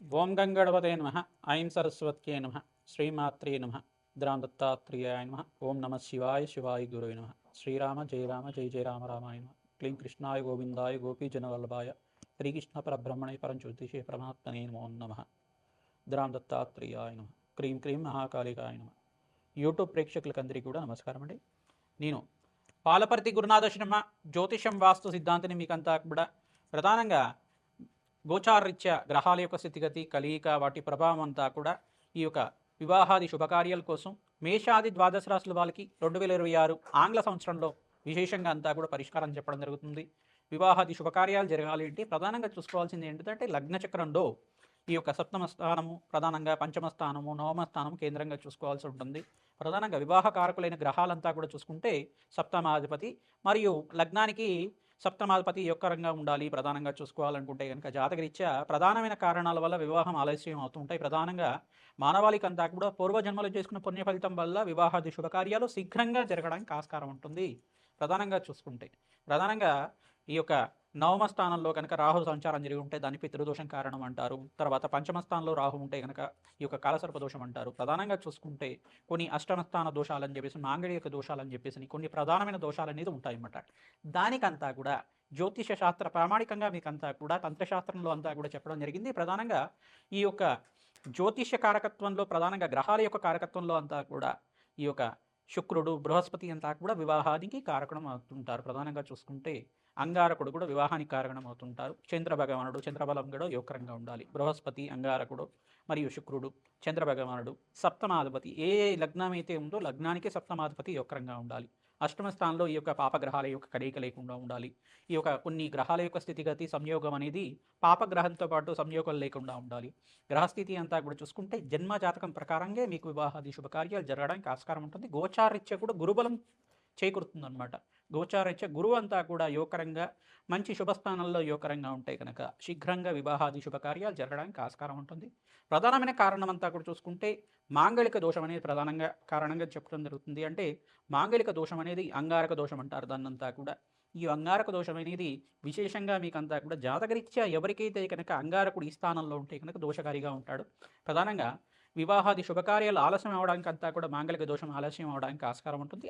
ఓం గంగణపతే నమః. ఐం సరస్వత్యై నమః. శ్రీమాత్రే నమః. ద్రాం దత్తాత్రేయాయ నమః. ఓం నమః శివాయ శివాయ గురువే నమః. శ్రీరామ జయ రామ జయ జయ రామ రామాయ నమః. క్లీం కృష్ణాయ గోవిందాయ గోపీజనవల్లభాయ శ్రీకృష్ణ పరబ్రహ్మణే పరంజ్యోతిషే పరమాత్మనే నమో నమః. ద్రాం దత్తాత్రేయాయ నమః. క్రీం క్రీం మహాకాళికాయ నమః. యూట్యూబ్ ప్రేక్షకులకందరికీ కూడా నమస్కారం అండి. నేను పాలపర్తి గురునాథ శర్మ జ్యోతిషం వాస్తు సిద్ధాంతిని మీకంతా కూడా ప్రధానంగా గోచారరీత్యా గ్రహాల యొక్క స్థితిగతి కలియిక వాటి ప్రభావం అంతా కూడా ఈ యొక్క వివాహాది శుభకార్యాల కోసం మేషాది ద్వాదశ రాశుల వాళ్ళకి 2026 ఆంగ్ల సంవత్సరంలో విశేషంగా అంతా కూడా పరిష్కారం చెప్పడం జరుగుతుంది. వివాహాది శుభకార్యాలు జరగాలి అంటే ప్రధానంగా చూసుకోవాల్సింది ఏంటంటే లగ్న చక్రంలో ఈ యొక్క సప్తమ స్థానము ప్రధానంగా పంచమ స్థానము నవమ స్థానము కేంద్రంగా చూసుకోవాల్సి ఉంటుంది. ప్రధానంగా వివాహ కారకులైన గ్రహాలంతా కూడా చూసుకుంటే సప్తమాధిపతి మరియు లగ్నానికి సప్తమాధిపతి యొక్క రంగా ఉండాలి. ప్రధానంగా చూసుకోవాలనుకుంటే కనుక జాతకరీత్యా ప్రధానమైన కారణాల వల్ల వివాహం ఆలస్యం అవుతుంటాయి. ప్రధానంగా మానవాళికి అంతా కూడా పూర్వజన్మలు చేసుకున్న పుణ్య ఫలితం వల్ల వివాహాది శుభకార్యాలు శీఘ్రంగా జరగడానికి ఆస్కారం ఉంటుంది. ప్రధానంగా చూసుకుంటే ప్రధానంగా ఈ యొక్క నవమ స్థానంలో కనుక రాహు సంచారం జరిగి ఉంటే దాన్ని పితృదోషం కారణం అంటారు. తర్వాత పంచమ స్థానంలో రాహు ఉంటే కనుక ఈ యొక్క కాలసర్ప దోషం అంటారు. ప్రధానంగా చూసుకుంటే కొన్ని అష్టమ స్థాన దోషాలని చెప్పేసి మాంగళ్యక దోషాలని చెప్పేసి కొన్ని ప్రధానమైన దోషాలు అనేది ఉంటాయన్నమాట. దానికంతా కూడా జ్యోతిష శాస్త్ర ప్రామాణికంగా మీకంతా కూడా తంత్రశాస్త్రంలో అంతా కూడా చెప్పడం జరిగింది. ప్రధానంగా ఈ యొక్క జ్యోతిష కారకత్వంలో ప్రధానంగా గ్రహాల యొక్క కారకత్వంలో అంతా కూడా ఈ యొక్క శుక్రుడు బృహస్పతి అంతా కూడా వివాహానికి కారకం అవుతుంటారు. ప్రధానంగా చూసుకుంటే అంగారకుడు కూడా వివాహానికి కారణం అవుతుంటారు. చంద్ర భగవానుడు చంద్రబలం కూడా యోగకరంగా ఉండాలి. బృహస్పతి అంగారకుడు మరియు శుక్రుడు చంద్ర భగవానుడు సప్తమాధిపతి ఏ లగ్నం అయితే ఉందో లగ్నానికి సప్తమాధిపతి యోగకరంగా ఉండాలి. అష్టమ స్థానంలో ఈ యొక్క పాపగ్రహాల యొక్క కలయిక లేకుండా ఉండాలి. ఈ యొక్క కొన్ని గ్రహాల యొక్క స్థితిగతి సంయోగం అనేది పాపగ్రహంతో పాటు సంయోగం లేకుండా ఉండాలి. గ్రహస్థితి అంతా కూడా చూసుకుంటే జన్మ జాతకం ప్రకారంగా మీకు వివాహాది శుభకార్యాలు జరగడానికి ఆస్కారం ఉంటుంది. గోచారీత్యా కూడా గురుబలం చేకూరుతుందన్నమాట. గోచారీత్యా గురువు అంతా కూడా యోగకరంగా మంచి శుభస్థానంలో యోగకరంగా ఉంటే కనుక శీఘ్రంగా వివాహాది శుభకార్యాలు జరగడానికి ఆస్కారం ఉంటుంది. ప్రధానమైన కారణం అంతా కూడా చూసుకుంటే మాంగళిక దోషం అనేది ప్రధానంగా కారణంగా చెప్పడం జరుగుతుంది. అంటే మాంగళిక దోషం అనేది అంగారక దోషం అంటారు దాన్నంతా కూడా. ఈ అంగారక దోషం అనేది విశేషంగా మీకంతా కూడా జాతకరీత్యా ఎవరికైతే కనుక అంగారకుడు ఈ స్థానంలో ఉంటే కనుక దోషకారిగా ఉంటాడు. ప్రధానంగా వివాహాది శుభకార్యాలు ఆలస్యం అవడానికి అంతా కూడా మాంగళిక దోషం ఆలస్యం అవడానికి ఆస్కారం ఉంటుంది.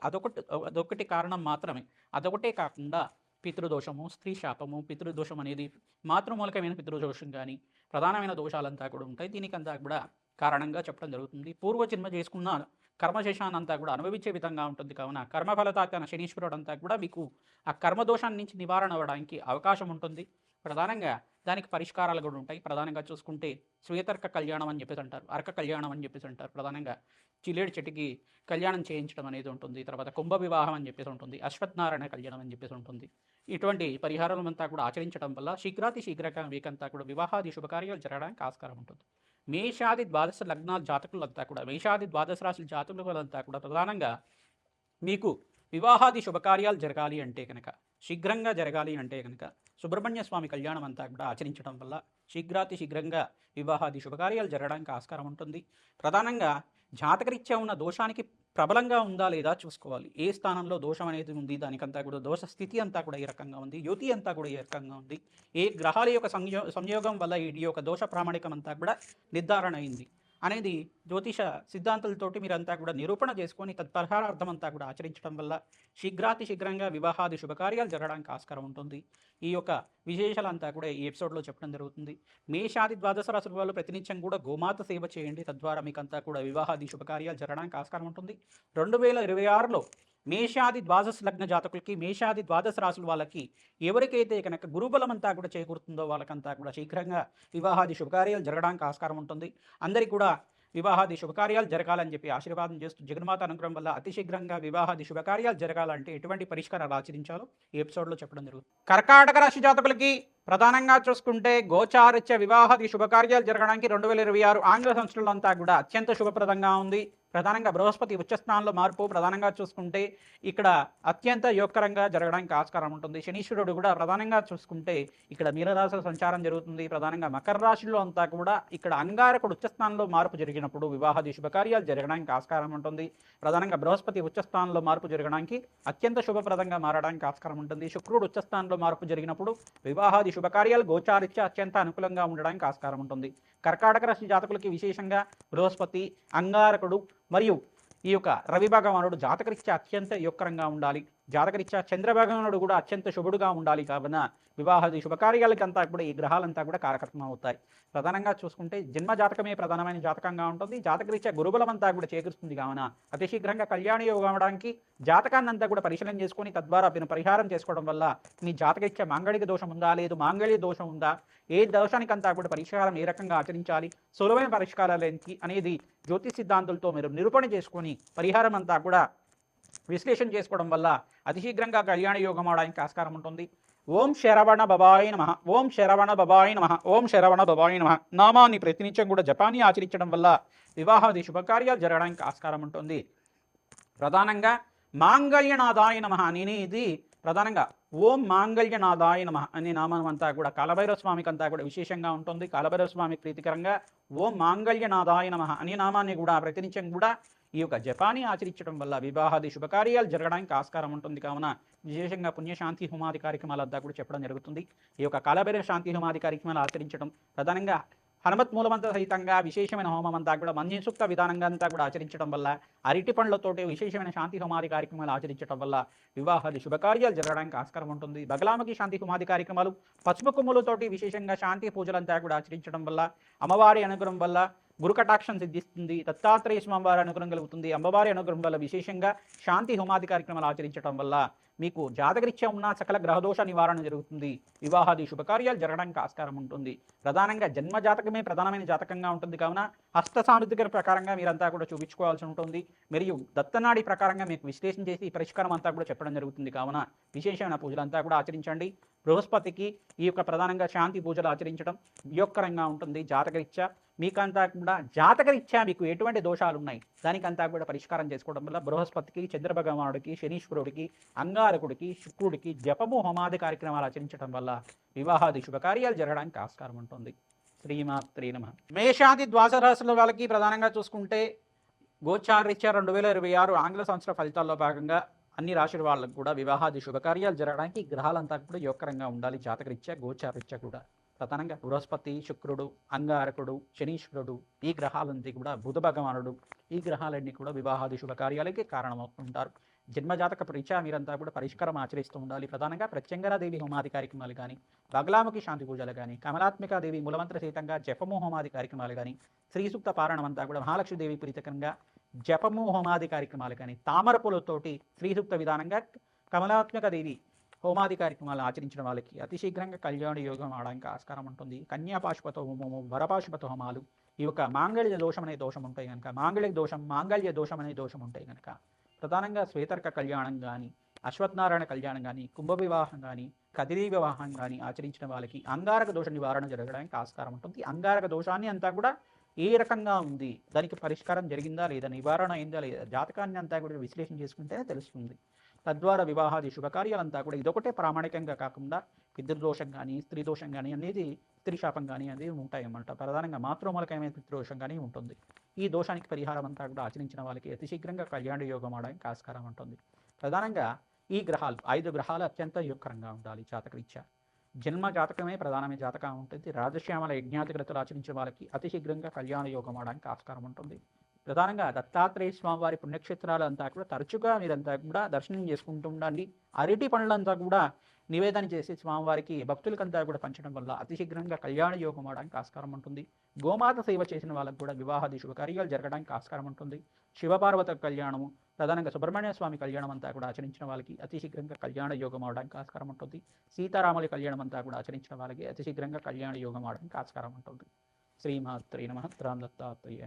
అదొకటి కారణం మాత్రమే. అదొకటే కాకుండా పితృదోషము స్త్రీ శాపము పితృదోషం అనేది మాతృమూలకమైన పితృదోషం కానీ ప్రధానమైన దోషాలంతా కూడా ఉంటాయి. దీనికంతా కూడా కారణంగా చెప్పడం జరుగుతుంది. పూర్వజన్మ చేసుకున్న కర్మశేషాన్ని అంతా కూడా అనుభవించే విధంగా ఉంటుంది. కావున కర్మఫలతాతన శనీశ్వరుడు అంతా కూడా మీకు ఆ కర్మదోషాన్ని నుంచి నివారణ అవ్వడానికి అవకాశం ఉంటుంది. ప్రధానంగా దానికి పరిష్కారాలు కూడా ఉంటాయి. ప్రధానంగా చూసుకుంటే శ్వేతర్క కళ్యాణం అని చెప్పేసి అంటారు, అర్క కళ్యాణం అని చెప్పేసి అంటారు. ప్రధానంగా చిల్లేడు చెట్టుకి కళ్యాణం చేయించడం అనేది ఉంటుంది. తర్వాత కుంభ వివాహం అని చెప్పేసి ఉంటుంది, అశ్వత్థనారాయణ కళ్యాణం అని చెప్పేసి ఉంటుంది. ఇటువంటి పరిహారాలంతా కూడా ఆచరించడం వల్ల శీఘ్రంగా మీకంతా కూడా వివాహాది శుభకార్యాలు జరగడానికి ఆస్కారం ఉంటుంది. మేషాది ద్వాదశ లగ్నాల జాతకులంతా కూడా మేషాది ద్వాదశ రాశుల జాతకులంతా కూడా ప్రధానంగా మీకు వివాహాది శుభకార్యాలు జరగాలి అంటే కనుక శీఘ్రంగా జరగాలి అంటే కనుక సుబ్రహ్మణ్య స్వామి కళ్యాణం అంతా కూడా ఆచరించడం వల్ల శీఘ్రంగా వివాహాది శుభకార్యాలు జరగడానికి ఆస్కారం ఉంటుంది. ప్రధానంగా జాతకరీత్యా ఉన్న దోషానికి ప్రబలంగా ఉందా లేదా చూసుకోవాలి. ఏ స్థానంలో దోషం అనేది ఉంది, దానికంతా కూడా దోష స్థితి అంతా కూడా ఏ రకంగా ఉంది, యుతి అంతా కూడా ఏ రకంగా ఉంది, ఏ గ్రహాల యొక్క సంయోగం వల్ల ఈ యొక్క దోష ప్రామాణికం అంతా కూడా నిర్ధారణ అయింది అనేది జ్యోతిష సిద్ధాంతాలతోటి మీరంతా కూడా నిరూపణ చేసుకొని తత్పరిహారార్థం అంతా కూడా ఆచరించడం వల్ల శీఘ్రంగా వివాహాది శుభకార్యాలు జరగడానికి ఆస్కారం ఉంటుంది. ఈ యొక్క విశేషాలంతా కూడా ఈ ఎపిసోడ్లో చెప్పడం జరుగుతుంది. మేషాది ద్వాదశ రాశుల వాళ్ళు ప్రతినిత్యం కూడా గోమాత సేవ చేయండి. తద్వారా మీకంతా కూడా వివాహాది శుభకార్యాలు జరగడానికి ఆస్కారం ఉంటుంది. 2026లో మేషాది ద్వాదశ లగ్న జాతకులకి మేషాది ద్వాదశ రాశుల వాళ్ళకి ఎవరికైతే కనుక గురుబలం అంతా కూడా చేకూరుతుందో వాళ్ళకంతా కూడా శీఘ్రంగా వివాహాది శుభకార్యాలు జరగడానికి ఆస్కారం ఉంటుంది. అందరికీ కూడా వివాహాది శుభకార్యాలు జరగాలని చెప్పి ఆశీర్వాదం చేస్తూ జగన్మాత అనుగ్రహం వల్ల అతి శీఘ్రంగా వివాహాది శుభకార్యాలు జరగాలంటే ఎటువంటి పరిష్కారాలు ఆచరించాలో ఈ ఎపిసోడ్లో చెప్పడం జరుగుతుంది. కర్కాటక రాశి జాతకులకి ప్రధానంగా చూసుకుంటే గోచారిత్య వివాహాది శుభకార్యాలు జరగడానికి 2026 ఆంగ్ల సంవత్సరంలో అంతా కూడా అత్యంత శుభప్రదంగా ఉంది. ప్రధానంగా బృహస్పతి ఉచ్చస్థానంలో మార్పు ప్రధానంగా చూసుకుంటే ఇక్కడ అత్యంత యోగకరంగా జరగడానికి ఆస్కారం ఉంటుంది. శనీశ్వరుడు కూడా ప్రధానంగా చూసుకుంటే ఇక్కడ మీనరాశిలో సంచారం జరుగుతుంది. ప్రధానంగా మకర రాశిలో అంతా కూడా ఇక్కడ అంగారకుడు ఉచ్చస్థానంలో మార్పు జరిగినప్పుడు వివాహాది శుభకార్యాలు జరగడానికి ఆస్కారం ఉంటుంది. ప్రధానంగా బృహస్పతి ఉచ్చస్థానంలో మార్పు జరగడానికి అత్యంత శుభప్రదంగా మారడానికి ఆస్కారం ఉంటుంది. శుక్రుడు ఉచ్చస్థానంలో మార్పు జరిగినప్పుడు వివాహాది శుభకార్యాలు గోచారిత్య అత్యంత అనుకూలంగా ఉండడానికి ఆస్కారం ఉంటుంది. కర్కాటక రాశి జాతకులకి విశేషంగా బృహస్పతి, అంగారకుడు మరియు ఈ యొక్క రవి భగవానుడు జాతకరీత్యా అత్యంత యోగకరంగా ఉండాలి. జాతకరీత్యా చంద్ర భగవానుడు కూడా అత్యంత శుభుడుగా ఉండాలి. కావున వివాహాది శుభకార్యాలకంతా కూడా ఈ గ్రహాలంతా కూడా కారకత్వం అవుతాయి. ప్రధానంగా చూసుకుంటే జన్మ జాతకమే ప్రధానమైన జాతకంగా ఉంటుంది. జాతకరీత్యా గురుబలం అంతా కూడా చేకూరుస్తుంది. కావున అతి శీఘ్రంగా కళ్యాణ యోగం అవడానికి జాతకాన్ని అంతా కూడా పరిశీలన చేసుకొని తద్వారా మీరు పరిహారం చేసుకోవడం వల్ల మీ జాతకరీత్యా మాంగళిక దోషం ఉందా, లేదు మాంగళ్య దోషం ఉందా, ఏ దోషానికంతా కూడా పరిష్కారం ఏ రకంగా ఆచరించాలి, సులభమైన పరిష్కారాలు ఏంటి అనేది జ్యోతిష్ సిద్ధాంతులతో మీరు నిరూపణ చేసుకొని పరిహారం అంతా కూడా విశ్లేషణ చేసుకోవడం వల్ల అతి శీఘ్రంగా కళ్యాణ యోగం అవడానికి ఆస్కారం ఉంటుంది. ఓం శరవణ బబాయ నమః, ఓం శరవణ బబాయ నమః, ఓం శరవణ బబాయ నమః నామాన్ని ప్రతినిత్యం కూడా జపాన్ని ఆచరించడం వల్ల వివాహాది శుభకార్యాలు జరగడానికి ఆస్కారం ఉంటుంది. ప్రధానంగా మాంగళ్యనాథాయ నమః అనేది ప్రధానంగా ఓం మాంగళ్యనాథాయ నమః అనే నామం అంతా కూడా కాలభైరవ స్వామికి అంతా కూడా విశేషంగా ఉంటుంది. కాలభైరవ స్వామికి ప్రీతికరంగా ఓం మాంగళ్యనాథాయ నమః అనే నామాన్ని కూడా ప్రతినిత్యం కూడా ఈ యొక్క జపాన్ని ఆచరించడం వల్ల వివాహాది శుభకార్యాలు జరగడానికి ఆస్కారం ఉంటుంది. కావున విశేషంగా పుణ్యశాంతి హోమాది కార్యక్రమాలు అంతా కూడా చెప్పడం జరుగుతుంది. ఈ యొక్క కాలభైరవ శాంతి హోమాది కార్యక్రమాలు ఆచరించడం ప్రధానంగా హనుమత్ మూలమంత్ర సహితంగా విశేషమైన హోమం అంతా కూడా మంజసూక్త విధానంగా అంతా కూడా ఆచరించడం వల్ల అరటి పండ్లతోటి విశేషమైన శాంతి హోమాది కార్యక్రమాలు ఆచరించడం వల్ల వివాహాది శుభకార్యాలు జరగడానికి ఆస్కారం ఉంటుంది. బగలాముఖి శాంతి హోమాది కార్యక్రమాలు పసుపు కొమ్ములతోటి విశేషంగా శాంతి పూజలంతా కూడా ఆచరించడం వల్ల అమ్మవారి అనుగ్రహం వల్ల గురుకటాక్షం సిద్ధిస్తుంది. దత్తాత్రేయ స్వామివారి అనుగ్రహం కలుగుతుంది. అమ్మవారి అనుగ్రహం వల్ల విశేషంగా శాంతి హోమాది కార్యక్రమాలు ఆచరించడం వల్ల మీకు జాతకరీత్యా ఉన్న సకల గ్రహదోష నివారణ జరుగుతుంది. వివాహాది శుభకార్యాలు జరగడానికి ఆస్కారం ఉంటుంది. ప్రధానంగా జన్మ జాతకమే ప్రధానమైన జాతకంగా ఉంటుంది. కావున హస్త సాముద్రిక ప్రకారంగా మీరంతా కూడా చూపించుకోవాల్సి ఉంటుంది. మరియు దత్తనాడి ప్రకారంగా మీకు విశ్లేషణ చేసి పరిష్కారం అంతా కూడా చెప్పడం జరుగుతుంది. కావున విశేషమైన పూజలంతా కూడా ఆచరించండి. బృహస్పతికి ఈ యొక్క ప్రధానంగా శాంతి పూజలు ఆచరించడం యోగకరంగా ఉంటుంది. జాతకరీత్యా మీకంతా కూడా జాతకరీత్యా మీకు ఎటువంటి దోషాలు ఉన్నాయి దానికంతా కూడా పరిష్కారం చేసుకోవడం వల్ల బృహస్పతికి, చంద్ర భగవానుడికి, శనీశ్వరుడికి, అంగారకుడికి, శుక్రుడికి జపము హోమాది కార్యక్రమాలు ఆచరించడం వల్ల వివాహాది శుభకార్యాలు జరగడానికి ఆస్కారం ఉంటుంది. శ్రీమాత్రే నమః. మేషాది ద్వాదశ రాశుల వాళ్ళకి ప్రధానంగా చూసుకుంటే గోచారీత్యా 2026 ఆంగ్ల సంవత్సర ఫలితాల్లో భాగంగా అన్ని రాశుల వాళ్ళకు కూడా వివాహాది శుభకార్యాలు జరగడానికి గ్రహాలంతా కూడా యోగకరంగా ఉండాలి. జాతకరీత్యా గోచారీత్యా కూడా ప్రధానంగా బృహస్పతి, శుక్రుడు, అంగారకుడు, శనీశ్వరుడు ఈ గ్రహాలన్నీ కూడా బుధ భగవానుడు ఈ గ్రహాలన్నీ కూడా వివాహాది శుభకార్యాలకి కారణమవుతుంటారు. జన్మజాతక రీత్యా మీరంతా కూడా పరిష్కారం ఆచరిస్తూ ఉండాలి. ప్రధానంగా ప్రత్యంగరాదేవి హోమాది కార్యక్రమాలు కానీ, బగలాముఖి శాంతి పూజలు కానీ, కమలాత్మికాదేవి మూలమంత్ర సహితంగా జపము హోమాది కార్యక్రమాలు కానీ, శ్రీసూక్త పారాయణం అంతా కూడా మహాలక్ష్మీదేవి ప్రీతికరంగా జపము హోమాది కార్యక్రమాలు కానీ, తామర పూలతోటి శ్రీసూక్త విధానంగా కమలాత్మికాదేవి హోమాది కార్యక్రమాలు ఆచరించిన వాళ్ళకి అతి శీఘ్రంగా కళ్యాణ యోగం అవడానికి ఆస్కారం ఉంటుంది. కన్యాపాశుపత హోమము, వరపాశుపత హోమాలు ఈ యొక్క మాంగళ్య దోషం అనే దోషం ఉంటాయి కనుక, మాంగళ్య దోషం అనే దోషం ఉంటాయి కనుక ప్రధానంగా శ్వేతర్క కళ్యాణం కానీ, అశ్వత్థనారాయణ కళ్యాణం కానీ, కుంభ వివాహం కానీ, కదిరి వివాహం కానీ ఆచరించిన వాళ్ళకి అంగారక దోష నివారణ జరగడానికి ఆస్కారం ఉంటుంది. అంగారక దోషాన్ని అంతా కూడా ఏ రకంగా ఉంది, దానికి పరిష్కారం జరిగిందా లేదా, నివారణ అయిందా లేదా, జాతకాన్ని అంతా కూడా విశ్లేషణ చేసుకుంటేనే తెలుస్తుంది. తద్వారా వివాహాది శుభకార్యాలంతా కూడా ఇదొకటే ప్రామాణికంగా కాకుండా పితృదోషం కానీ, స్త్రీ దోషం కానీ అనేది, స్త్రీ శాపం కానీ అనేది ఉంటాయన్నమాట. ప్రధానంగా మాతృమూలకమైన పితృదోషం కానీ ఉంటుంది. ఈ దోషానికి పరిహారం అంతా కూడా ఆచరించిన వాళ్ళకి అతి శీఘ్రంగా కళ్యాణ యోగం అవడానికి ఆస్కారం ఉంటుంది. ప్రధానంగా ఈ గ్రహాలు 5 గ్రహాలు అత్యంత యోగకరంగా ఉండాలి జాతకరీత్యా. జన్మ జాతకమే ప్రధానమైన జాతకం ఉంటుంది. రాజశ్యామల యజ్ఞాతిగ్రతలు ఆచరించిన వాళ్ళకి అతి శీఘ్రంగా కళ్యాణ యోగం అవడానికి ఆస్కారం ఉంటుంది. ప్రధానంగా దత్తాత్రేయ స్వామి వారి పుణ్యక్షేత్రాలు అంతా కూడా తరచుగా మీరంతా కూడా దర్శనం చేసుకుంటూ ఉండండి. అరటి పండ్లంతా కూడా నివేదన చేసి స్వామివారికి భక్తులకంతా కూడా పంచడం వల్ల అతి శీఘ్రంగా కళ్యాణ యోగం అవడానికి ఆస్కారం ఉంటుంది. గోమాత సేవ చేసిన వాళ్ళకు కూడా వివాహాది శుభకార్యాలు జరగడానికి ఆస్కారం ఉంటుంది. శివపార్వత కళ్యాణము, ప్రధానంగా సుబ్రహ్మణ్య స్వామి కళ్యాణం అంతా కూడా ఆచరించిన వాళ్ళకి అతి శీఘ్రంగా కళ్యాణ యోగం అవడానికి ఆస్కారం ఉంటుంది. సీతారాముల కళ్యాణం అంతా కూడా ఆచరించిన వాళ్ళకి అతి శీఘ్రంగా కళ్యాణ యోగం అవడానికి ఆస్కారం ఉంటుంది. శ్రీమాత్రే నమః. దత్తాత్రేయ.